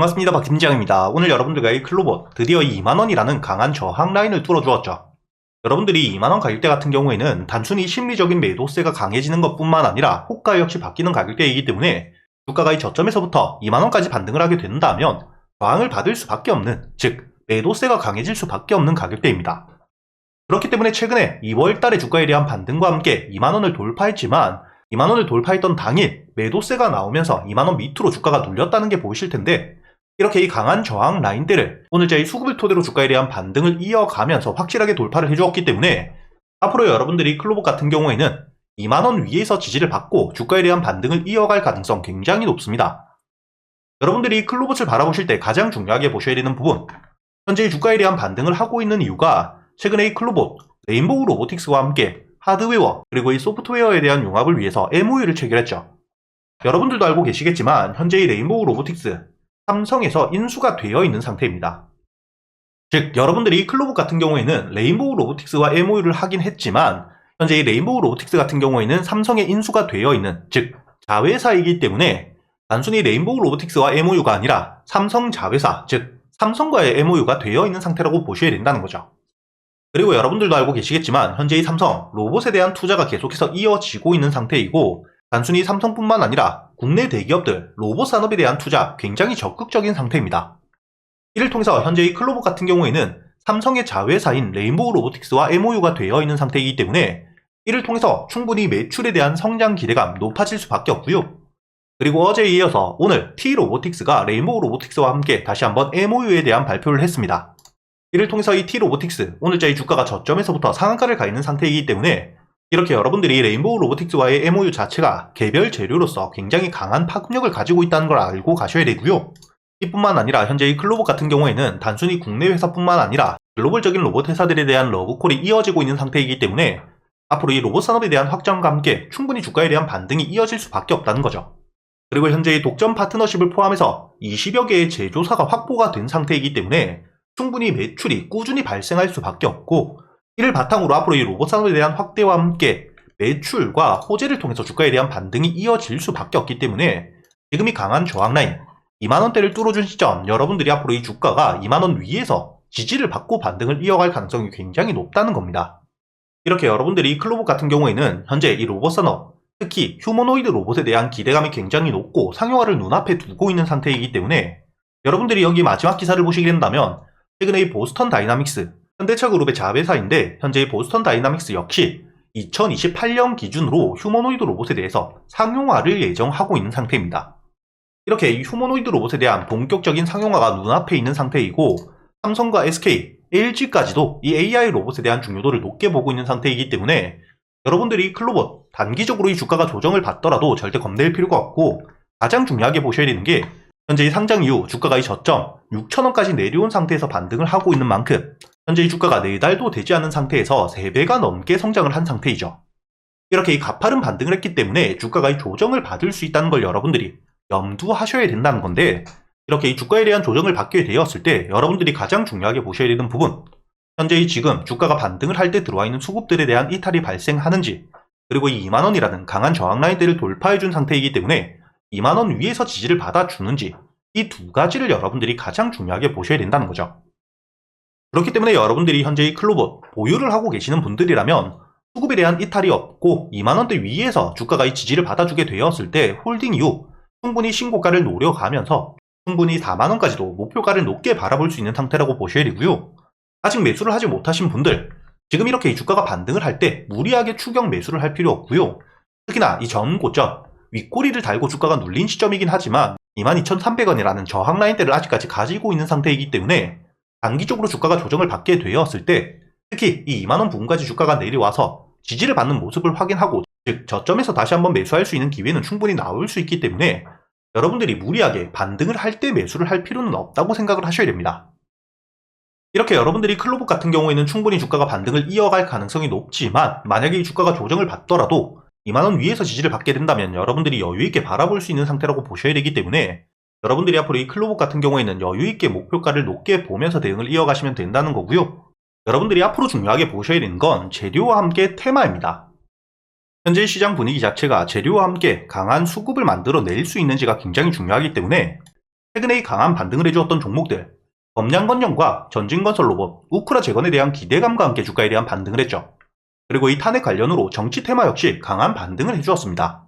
반갑습니다. 박팀장입니다. 오늘 여러분들과 이 클로봇 드디어 2만원이라는 강한 저항 라인을 뚫어주었죠. 여러분들이 2만원 가격대 같은 경우에는 단순히 심리적인 매도세가 강해지는 것뿐만 아니라 호가 역시 바뀌는 가격대이기 때문에 주가가 이 저점에서부터 2만원까지 반등을 하게 된다면 저항을 받을 수밖에 없는, 즉 매도세가 강해질 수밖에 없는 가격대입니다. 그렇기 때문에 최근에 2월달에 주가에 대한 반등과 함께 2만원을 돌파했지만 2만원을 돌파했던 당일 매도세가 나오면서 2만원 밑으로 주가가 눌렸다는 게 보이실 텐데, 이렇게 이 강한 저항 라인대를 오늘자의 수급을 토대로 주가에 대한 반등을 이어가면서 확실하게 돌파를 해주었기 때문에 앞으로 여러분들이 클로봇 같은 경우에는 2만원 위에서 지지를 받고 주가에 대한 반등을 이어갈 가능성 굉장히 높습니다. 여러분들이 클로봇을 바라보실 때 가장 중요하게 보셔야 되는 부분, 현재 주가에 대한 반등을 하고 있는 이유가 최근에 이 클로봇, 레인보우 로보틱스와 함께 하드웨어 그리고 이 소프트웨어에 대한 융합을 위해서 MOU를 체결했죠. 여러분들도 알고 계시겠지만 현재 이 레인보우 로보틱스, 삼성에서 인수가 되어 있는 상태입니다. 즉 여러분들이 클로봇 같은 경우에는 레인보우 로보틱스와 MOU를 하긴 했지만 현재 이 레인보우 로보틱스 같은 경우에는 삼성에 인수가 되어 있는, 즉 자회사이기 때문에 단순히 레인보우 로보틱스와 MOU가 아니라 삼성 자회사, 즉 삼성과의 MOU가 되어 있는 상태라고 보셔야 된다는 거죠. 그리고 여러분들도 알고 계시겠지만 현재 이 삼성 로봇에 대한 투자가 계속해서 이어지고 있는 상태이고, 단순히 삼성뿐만 아니라 국내 대기업들 로봇 산업에 대한 투자 굉장히 적극적인 상태입니다. 이를 통해서 현재 이 클로봇 같은 경우에는 삼성의 자회사인 레인보우 로보틱스와 MOU가 되어 있는 상태이기 때문에 이를 통해서 충분히 매출에 대한 성장 기대감 높아질 수밖에 없고요. 그리고 어제에 이어서 오늘 T-로보틱스가 레인보우 로보틱스와 함께 다시 한번 MOU에 대한 발표를 했습니다. 이를 통해서 이 T-로보틱스, 오늘자의 주가가 저점에서부터 상한가를 가 있는 상태이기 때문에 이렇게 여러분들이 레인보우 로보틱스와의 MOU 자체가 개별 재료로서 굉장히 강한 파급력을 가지고 있다는 걸 알고 가셔야 되고요. 이뿐만 아니라 현재 이 클로봇 같은 경우에는 단순히 국내 회사뿐만 아니라 글로벌적인 로봇 회사들에 대한 러브콜이 이어지고 있는 상태이기 때문에 앞으로 이 로봇 산업에 대한 확장과 함께 충분히 주가에 대한 반등이 이어질 수밖에 없다는 거죠. 그리고 현재 이 독점 파트너십을 포함해서 20여 개의 제조사가 확보가 된 상태이기 때문에 충분히 매출이 꾸준히 발생할 수밖에 없고, 이를 바탕으로 앞으로 이 로봇 산업에 대한 확대와 함께 매출과 호재를 통해서 주가에 대한 반등이 이어질 수밖에 없기 때문에 지금 이 강한 저항 라인 2만원대를 뚫어준 시점, 여러분들이 앞으로 이 주가가 2만원 위에서 지지를 받고 반등을 이어갈 가능성이 굉장히 높다는 겁니다. 이렇게 여러분들이 클로봇 같은 경우에는 현재 이 로봇 산업, 특히 휴머노이드 로봇에 대한 기대감이 굉장히 높고 상용화를 눈앞에 두고 있는 상태이기 때문에 여러분들이 여기 마지막 기사를 보시게 된다면 최근에 이 보스턴 다이나믹스, 현대차 그룹의 자회사인데 현재 이 보스턴 다이나믹스 역시 2028년 기준으로 휴머노이드 로봇에 대해서 상용화를 예정하고 있는 상태입니다. 이렇게 이 휴머노이드 로봇에 대한 본격적인 상용화가 눈앞에 있는 상태이고, 삼성과 SK, LG까지도 이 AI 로봇에 대한 중요도를 높게 보고 있는 상태이기 때문에 여러분들이 클로봇 단기적으로 이 주가가 조정을 받더라도 절대 겁낼 필요가 없고, 가장 중요하게 보셔야 되는 게 현재 이 상장 이후 주가가 이 저점 6천원까지 내려온 상태에서 반등을 하고 있는 만큼 현재 이 주가가 4달도 되지 않은 상태에서 3배가 넘게 성장을 한 상태이죠. 이렇게 이 가파른 반등을 했기 때문에 주가가 이 조정을 받을 수 있다는 걸 여러분들이 염두하셔야 된다는 건데, 이렇게 이 주가에 대한 조정을 받게 되었을 때 여러분들이 가장 중요하게 보셔야 되는 부분, 현재 이 지금 주가가 반등을 할 때 들어와 있는 수급들에 대한 이탈이 발생하는지, 그리고 이 2만원이라는 강한 저항 라인대를 돌파해준 상태이기 때문에 2만원 위에서 지지를 받아주는지, 이 두 가지를 여러분들이 가장 중요하게 보셔야 된다는 거죠. 그렇기 때문에 여러분들이 현재 이 클로봇 보유를 하고 계시는 분들이라면 수급에 대한 이탈이 없고 2만원대 위에서 주가가 이 지지를 받아주게 되었을 때 홀딩 이후 충분히 신고가를 노려가면서 충분히 4만원까지도 목표가를 높게 바라볼 수 있는 상태라고 보셔야 되고요. 아직 매수를 하지 못하신 분들, 지금 이렇게 이 주가가 반등을 할 때 무리하게 추격 매수를 할 필요 없고요. 특히나 이 전 고점, 윗꼬리를 달고 주가가 눌린 시점이긴 하지만 22,300원이라는 저항 라인대를 아직까지 가지고 있는 상태이기 때문에 단기적으로 주가가 조정을 받게 되었을 때 특히 이 2만원 부근까지 주가가 내려와서 지지를 받는 모습을 확인하고, 즉 저점에서 다시 한번 매수할 수 있는 기회는 충분히 나올 수 있기 때문에 여러분들이 무리하게 반등을 할 때 매수를 할 필요는 없다고 생각을 하셔야 됩니다. 이렇게 여러분들이 클로봇 같은 경우에는 충분히 주가가 반등을 이어갈 가능성이 높지만 만약에 이 주가가 조정을 받더라도 2만원 위에서 지지를 받게 된다면 여러분들이 여유있게 바라볼 수 있는 상태라고 보셔야 되기 때문에 여러분들이 앞으로 이 클로봇 같은 경우에는 여유있게 목표가를 높게 보면서 대응을 이어가시면 된다는 거고요. 여러분들이 앞으로 중요하게 보셔야 되는 건 재료와 함께 테마입니다. 현재 시장 분위기 자체가 재료와 함께 강한 수급을 만들어낼 수 있는지가 굉장히 중요하기 때문에 최근에 강한 반등을 해주었던 종목들, 검량건영과 전진건설 로봇, 우크라 재건에 대한 기대감과 함께 주가에 대한 반등을 했죠. 그리고 이 탄핵 관련으로 정치 테마 역시 강한 반등을 해주었습니다.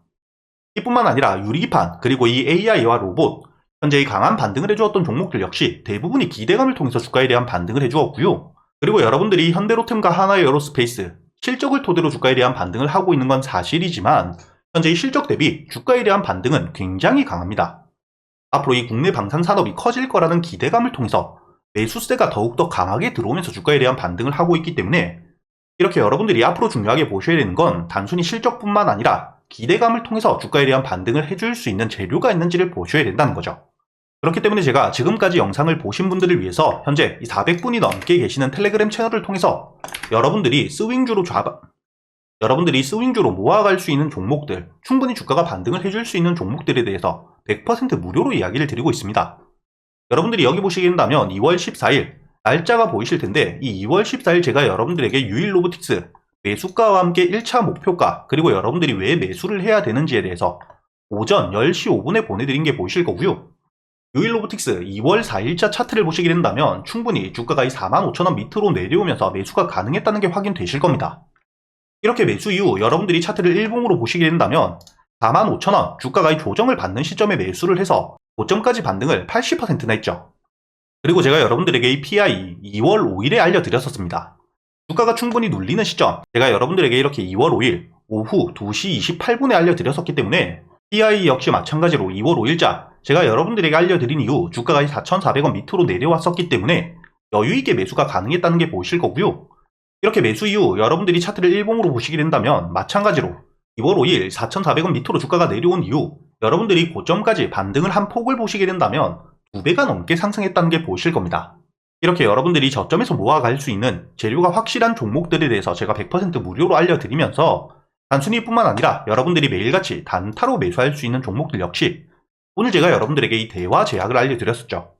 이뿐만 아니라 유리기판, 그리고 이 AI와 로봇, 현재 이 강한 반등을 해주었던 종목들 역시 대부분이 기대감을 통해서 주가에 대한 반등을 해주었고요. 그리고 여러분들이 현대로템과 하나에어로스페이스, 실적을 토대로 주가에 대한 반등을 하고 있는 건 사실이지만 현재 이 실적 대비 주가에 대한 반등은 굉장히 강합니다. 앞으로 이 국내 방산 산업이 커질 거라는 기대감을 통해서 매수세가 더욱더 강하게 들어오면서 주가에 대한 반등을 하고 있기 때문에 이렇게 여러분들이 앞으로 중요하게 보셔야 되는 건 단순히 실적뿐만 아니라 기대감을 통해서 주가에 대한 반등을 해줄 수 있는 재료가 있는지를 보셔야 된다는 거죠. 그렇기 때문에 제가 지금까지 영상을 보신 분들을 위해서 현재 400분이 넘게 계시는 텔레그램 채널을 통해서 여러분들이 스윙주로 모아갈 수 있는 종목들, 충분히 주가가 반등을 해줄 수 있는 종목들에 대해서 100% 무료로 이야기를 드리고 있습니다. 여러분들이 여기 보시게 된다면 2월 14일 날짜가 보이실 텐데 이 2월 14일 제가 여러분들에게 유일로보틱스 매수가와 함께 1차 목표가, 그리고 여러분들이 왜 매수를 해야 되는지에 대해서 오전 10시 5분에 보내드린 게 보이실 거고요. 유일로보틱스 2월 4일자 차트를 보시게 된다면 충분히 주가가 이 45,000원 밑으로 내려오면서 매수가 가능했다는 게 확인되실 겁니다. 이렇게 매수 이후 여러분들이 차트를 일봉으로 보시게 된다면 45,000원 주가가 이 조정을 받는 시점에 매수를 해서 고점까지 반등을 80%나 했죠. 그리고 제가 여러분들에게 이 PI 2월 5일에 알려드렸었습니다. 주가가 충분히 눌리는 시점, 제가 여러분들에게 이렇게 2월 5일 오후 2시 28분에 알려드렸었기 때문에 PI 역시 마찬가지로 2월 5일자 제가 여러분들에게 알려드린 이후 주가가 4,400원 밑으로 내려왔었기 때문에 여유있게 매수가 가능했다는 게 보이실 거고요. 이렇게 매수 이후 여러분들이 차트를 일봉으로 보시게 된다면 마찬가지로 2월 5일 4,400원 밑으로 주가가 내려온 이후 여러분들이 고점까지 반등을 한 폭을 보시게 된다면 2배가 넘게 상승했다는 게 보이실 겁니다. 이렇게 여러분들이 저점에서 모아갈 수 있는 재료가 확실한 종목들에 대해서 제가 100% 무료로 알려드리면서 단순히 뿐만 아니라 여러분들이 매일같이 단타로 매수할 수 있는 종목들 역시 오늘 제가 여러분들에게 이 대화 제약을 알려드렸었죠.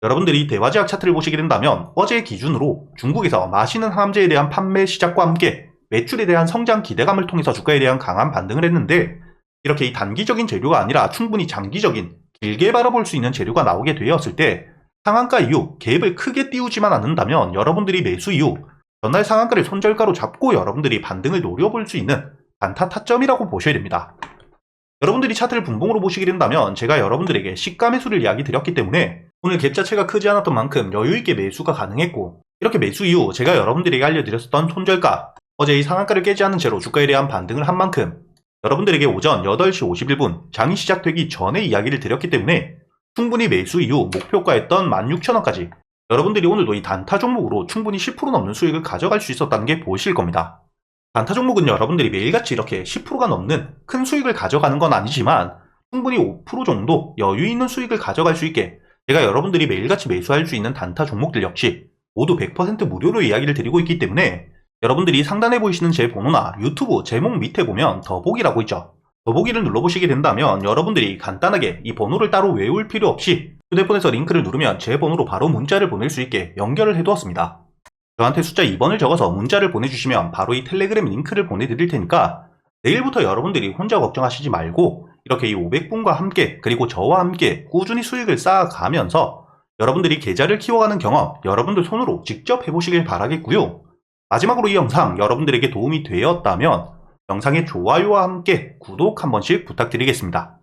여러분들이 대화 제약 차트를 보시게 된다면 어제 기준으로 중국에서 마시는 항암제에 대한 판매 시작과 함께 매출에 대한 성장 기대감을 통해서 주가에 대한 강한 반등을 했는데 이렇게 이 단기적인 재료가 아니라 충분히 장기적인 길게 바라볼 수 있는 재료가 나오게 되었을 때 상한가 이후 갭을 크게 띄우지만 않는다면 여러분들이 매수 이후 전날 상한가를 손절가로 잡고 여러분들이 반등을 노려볼 수 있는 단타 타점이라고 보셔야 됩니다. 여러분들이 차트를 분봉으로 보시게 된다면 제가 여러분들에게 시가 매수를 이야기 드렸기 때문에 오늘 갭 자체가 크지 않았던 만큼 여유있게 매수가 가능했고 이렇게 매수 이후 제가 여러분들에게 알려드렸었던 손절가, 어제 이 상한가를 깨지 않은 채로 주가에 대한 반등을 한 만큼 여러분들에게 오전 8시 51분 장이 시작되기 전에 이야기를 드렸기 때문에 충분히 매수 이후 목표가였던 16,000원까지 여러분들이 오늘도 이 단타 종목으로 충분히 10% 넘는 수익을 가져갈 수 있었다는 게 보이실 겁니다. 단타 종목은 여러분들이 매일같이 이렇게 10%가 넘는 큰 수익을 가져가는 건 아니지만 충분히 5% 정도 여유 있는 수익을 가져갈 수 있게 제가 여러분들이 매일같이 매수할 수 있는 단타 종목들 역시 모두 100% 무료로 이야기를 드리고 있기 때문에 여러분들이 상단에 보이시는 제 번호나 유튜브 제목 밑에 보면 더보기라고 있죠. 더보기를 눌러보시게 된다면 여러분들이 간단하게 이 번호를 따로 외울 필요 없이 휴대폰에서 링크를 누르면 제 번호로 바로 문자를 보낼 수 있게 연결을 해두었습니다. 저한테 숫자 2번을 적어서 문자를 보내주시면 바로 이 텔레그램 링크를 보내드릴 테니까 내일부터 여러분들이 혼자 걱정하시지 말고 이렇게 이 500분과 함께 그리고 저와 함께 꾸준히 수익을 쌓아가면서 여러분들이 계좌를 키워가는 경험 여러분들 손으로 직접 해보시길 바라겠고요. 마지막으로 이 영상 여러분들에게 도움이 되었다면 영상의 좋아요와 함께 구독 한 번씩 부탁드리겠습니다.